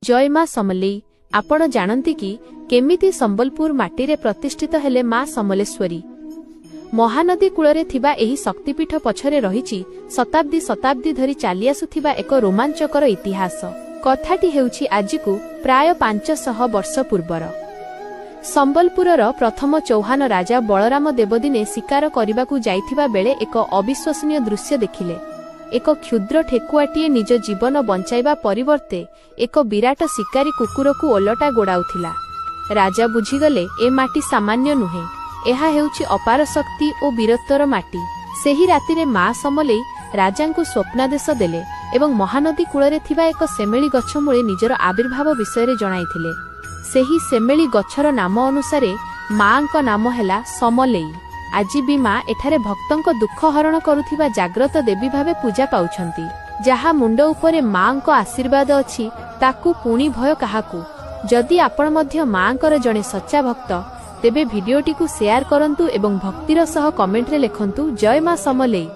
जय मां समलेई। आपण जानती कि केमिति संबलपुर माटी रे प्रतिष्ठित हेले मां समलेश्वरी। महानदी कूଳରେ ଥିବା ଏହି ଶକ୍ତିପୀଠ ପଛରେ ରହିଛି ଶତାବ୍ଦୀ ଶତାବ୍ଦୀ ଧରି ଚାଲି ଆସୁଥିବା ଏକ ରୋମାଞ୍ଚକର ଇତିହାସ। କଥାଟି ହେଉଛି ଆଜିକୁ ପ୍ରାୟ 500 ବର୍ଷ ପୂର୍ବର। ସମ୍ବଲପୁରର ପ୍ରଥମ ଚୌହାନ ରାଜା ବଳରାମ ଦେବ ଦିନେ ଶିକାର କରିବାକୁ ଯାଇଥିବା ବେଳେ ଏକ ଅବିଶ୍ୱସନୀୟ ଦୃଶ୍ୟ ଦେଖିଲେ। ଏକ କ୍ଷୁଦ୍ର ଠେକୁଆଟିଏ ନିଜ ଜୀବନ ବଞ୍ଚାଇବା ପରିବର୍ତ୍ତେ ଏକ ବିରାଟ ଶିକାରୀ କୁକୁରକୁ ଓଲଟା ଗୋଡ଼ାଉଥିଲା। ରାଜା ବୁଝିଗଲେ ଏ ମାଟି ସାମାନ୍ୟ ନୁହେଁ, ଏହା ହେଉଛି ଅପାର ଶକ୍ତି ଓ ବୀରତ୍ୱର ମାଟି। ସେହି ରାତିରେ ମା ସମଲେଇ ରାଜାଙ୍କୁ ସ୍ୱପ୍ନାଦେଶ ଦେଲେ ଏବଂ ମହାନଦୀ କୂଳରେ ଥିବା ଏକ ସେମେଳି ଗଛ ମୂଳେ ନିଜର ଆବିର୍ଭାବ ବିଷୟରେ ଜଣାଇଥିଲେ। ସେହି ସେମେଳି ଗଛର ନାମ ଅନୁସାରେ ମାଙ୍କ ନାମ ହେଲା ସମଲେଇ। ଆଜି ବି ମା ଏଠାରେ ଭକ୍ତଙ୍କ ଦୁଃଖ ହରଣ କରୁଥିବା ଜାଗ୍ରତ ଦେବୀ ଭାବେ ପୂଜା ପାଉଛନ୍ତି। ଯାହା ମୁଣ୍ଡ ଉପରେ ମାଙ୍କ ଆଶୀର୍ବାଦ ଅଛି ତାକୁ ପୁଣି ଭୟ କାହାକୁ। ଯଦି ଆପଣ ମଧ୍ୟ ମାଙ୍କର ଜଣେ ସଚ୍ଚା ଭକ୍ତ ତେବେ ଭିଡିଓଟିକୁ ସେୟାର କରନ୍ତୁ ଏବଂ ଭକ୍ତିର ସହ କମେଣ୍ଟରେ ଲେଖନ୍ତୁ ଜୟ ମା ସମଲେଇ।